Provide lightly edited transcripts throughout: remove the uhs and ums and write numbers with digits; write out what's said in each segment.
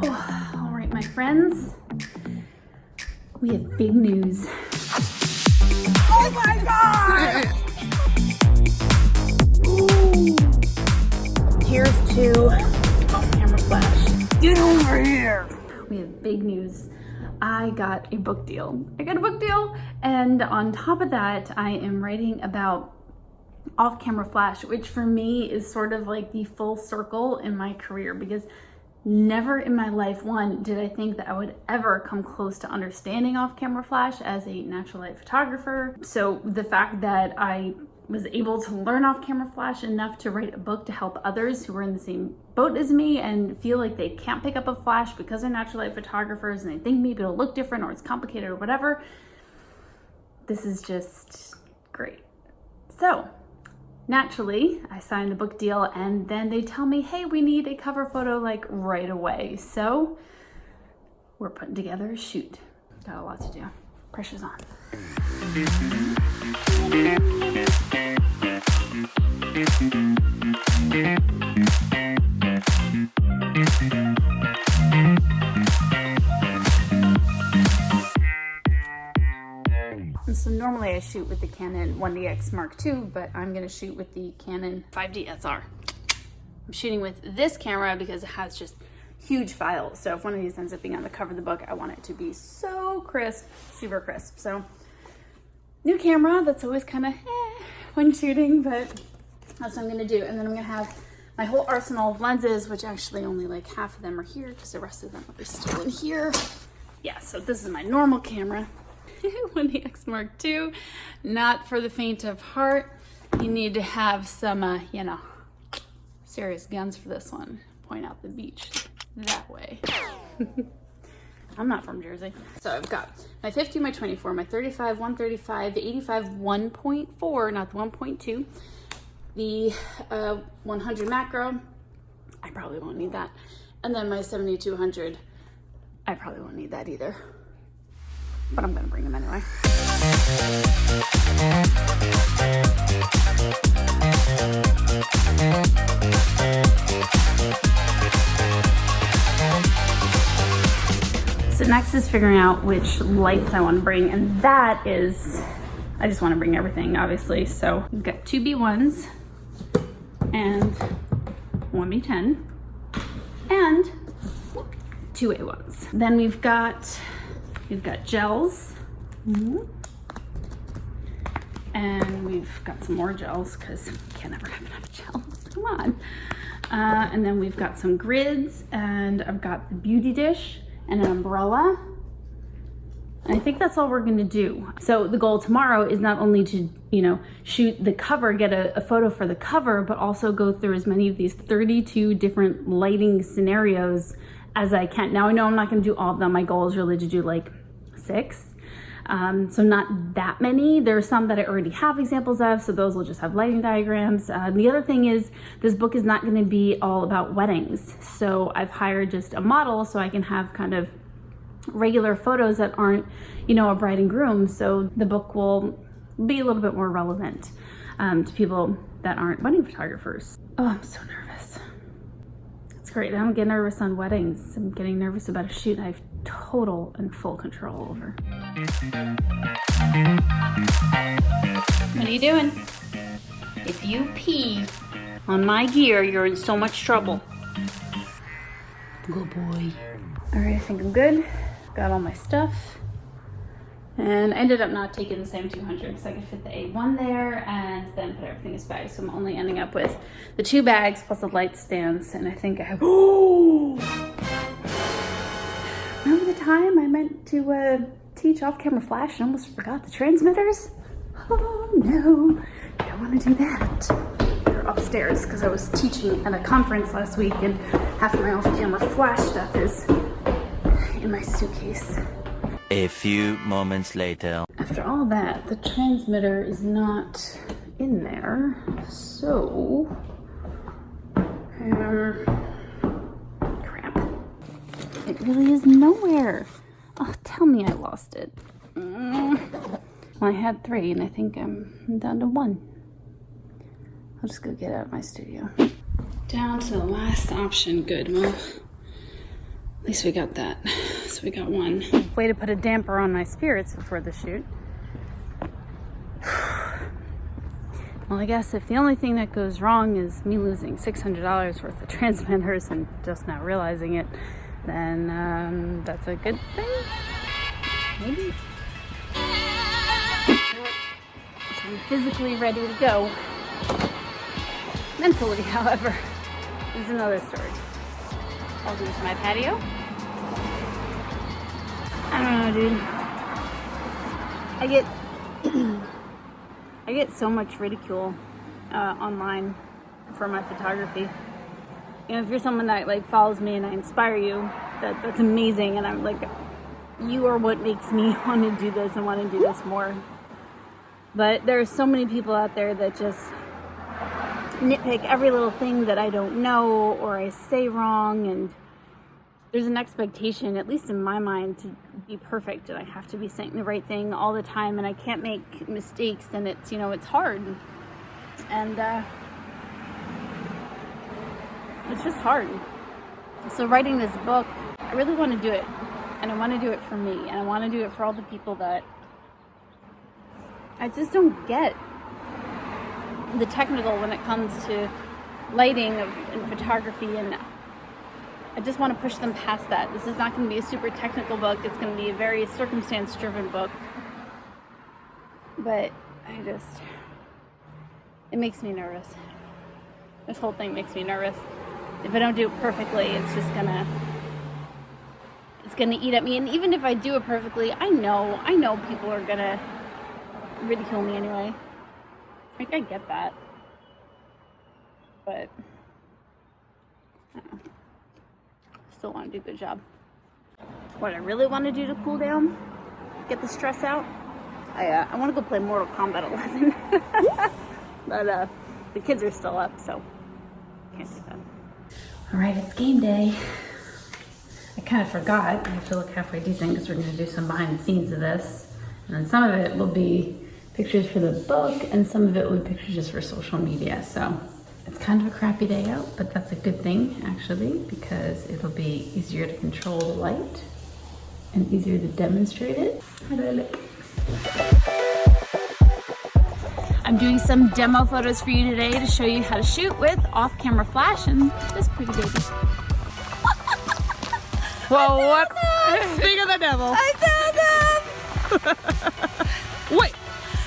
All right, my friends, we have big news. Oh my God! Here's to off-camera flash. Get over here! We have big news. I got a book deal. And on top of that, I am writing about off-camera flash, which for me is sort of like the full circle in my career, because never in my life, one, did I think that I would ever come close to understanding off-camera flash as a natural light photographer. So the fact that I was able to learn off-camera flash enough to write a book to help others who are in the same boat as me and feel like they can't pick up a flash because they're natural light photographers and they think maybe it'll look different or it's complicated or whatever. This is just great. So naturally, I signed the book deal and then they tell me, hey, we need a cover photo like right away. So we're putting together a shoot. Got a lot to do. Pressure's on. So normally I shoot with the Canon 1DX Mark II, but I'm gonna shoot with the Canon 5D SR. I'm shooting with this camera because it has just huge files. So if one of these ends up being on the cover of the book, I want it to be so crisp, super crisp. So new camera, that's always kind of when shooting, but that's what I'm gonna do. And then I'm gonna have my whole arsenal of lenses, which actually only like half of them are here because the rest of them are still in here. Yeah, so this is my normal camera. 1DX Mark II, not for the faint of heart. You need to have some, you know, serious guns for this one. Point out the beach that way. I'm not from Jersey. So I've got my 50, my 24, my 35, 135, the 85, 1.4, not the 1.2, the 100 macro. I probably won't need that. And then my 7200, I probably won't need that either. But I'm gonna bring them anyway. So next is figuring out which lights I want to bring, and that is, I just want to bring everything, obviously. So we've got two B1s and one B10 and two A1s. Then we've got gels, and we've got some more gels because we can't ever have enough gels. Come on. And then we've got some grids, and I've got the beauty dish and an umbrella. And I think that's all we're gonna do. So the goal tomorrow is not only to, you know, shoot the cover, get a photo for the cover, but also go through as many of these 32 different lighting scenarios as I can. Now I know I'm not gonna do all of them. My goal is really to do like 6. So not that many. There are some that I already have examples of, so those will just have lighting diagrams. The other thing is this book is not gonna be all about weddings. So I've hired just a model so I can have kind of regular photos that aren't, you know, a bride and groom. So the book will be a little bit more relevant to people that aren't wedding photographers. Oh, I'm so nervous. It's great. I don't get nervous on weddings. I'm getting nervous about a shoot I have total and full control over. What are you doing? If you pee on my gear, you're in so much trouble. Good boy. All right, I think I'm good. Got all my stuff. And I ended up not taking the same 200 because I could fit the A1 there and then put everything in this bag. So I'm only ending up with the 2 bags plus the light stands. And I think I have, remember the time I meant to teach off-camera flash and almost forgot the transmitters? Oh no, I don't want to do that. They're upstairs because I was teaching at a conference last week and half of my off-camera flash stuff is in my suitcase. A few moments later. After all that, the transmitter is not in there, so crap. It really is nowhere. Oh, tell me I lost it. Well, I had 3 and I think I'm down to 1. I'll just go get out of my studio. Down to the last option. Good. Well, At least we got that. So we got one. Way to put a damper on my spirits before the shoot. Well, I guess if the only thing that goes wrong is me losing $600 worth of transmitters and just not realizing it, then that's a good thing. Maybe. So I'm physically ready to go. Mentally, however, is another story. I'll do to my patio. I don't know, dude. I get so much ridicule online for my photography. You know, if you're someone that like follows me and I inspire you, that's amazing. And I'm like, you are what makes me want to do this and want to do this more. But there are so many people out there that just nitpick every little thing that I don't know or I say wrong, and there's an expectation, at least in my mind, to be perfect, and I have to be saying the right thing all the time, and I can't make mistakes, and it's, you know, it's hard, and it's just hard. So writing this book, I really want to do it, and I want to do it for me, and I want to do it for all the people that I just don't get the technical when it comes to lighting and photography, and I just want to push them past that. This is not going to be a super technical book. It's going to be a very circumstance-driven book. But it makes me nervous. This whole thing makes me nervous. If I don't do it perfectly, it's going to eat at me. And even if I do it perfectly, I know people are going to ridicule me anyway. Like, I get that. But I don't know. Still want to do a good job. What I really want to do to cool down, get the stress out, I want to go play Mortal Kombat 11. But the kids are still up, so can't do that. All right, it's game day. I kind of forgot. I have to look halfway decent because we're going to do some behind the scenes of this. And then some of it will be pictures for the book, and some of it will be pictures just for social media. So it's kind of a crappy day out, but that's a good thing, actually, because it'll be easier to control the light and easier to demonstrate it. How do I look? I'm doing some demo photos for you today to show you how to shoot with off-camera flash and this pretty baby. Well, what? Speak of the devil. I found them! Wait,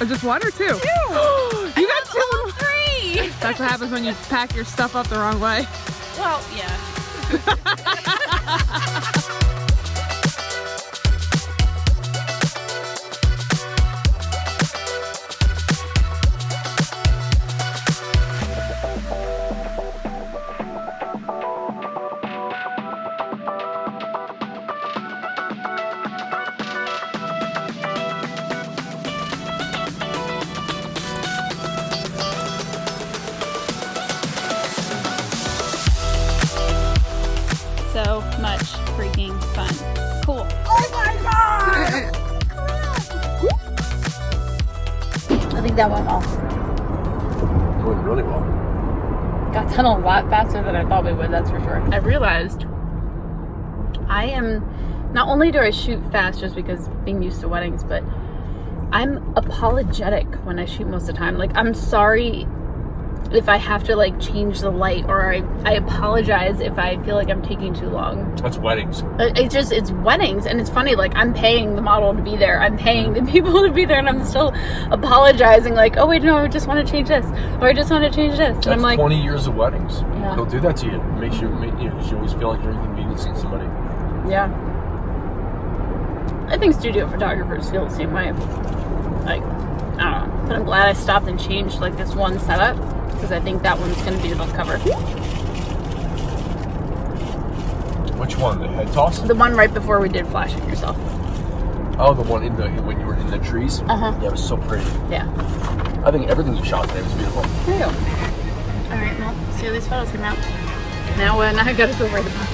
just one or two? Two! You got two? Three! That's what happens when you pack your stuff up the wrong way. Well, yeah. So much freaking fun. Cool. Oh my god! I think that went well. It went really well. Got done a lot faster than I thought we would, that's for sure. I realized I am, not only do I shoot fast just because being used to weddings, but I'm apologetic when I shoot most of the time. Like, I'm sorry if I have to like change the light, or I apologize if I feel like I'm taking too long. That's weddings. It's weddings, and it's funny, like, I'm paying the model to be there, I'm paying the people to be there, and I'm still apologizing like, oh wait, no, I just want to change this, or I just want to change this. That's and I'm like, 20 years of weddings. Yeah. They'll do that to you. Makes you, you always feel like you're inconveniencing somebody. yeah. I think studio photographers feel the same way. Like, I don't know. But I'm glad I stopped and changed like this one setup, because I think that one's going to be the cover. Which one? The head toss? The one right before we did flashing yourself. Oh, the one when you were in the trees? Uh-huh. Yeah, it was so pretty. Yeah. I think everything you shot today was beautiful. There you go. All right, well, see how these photos come out. Now I got to go write a book.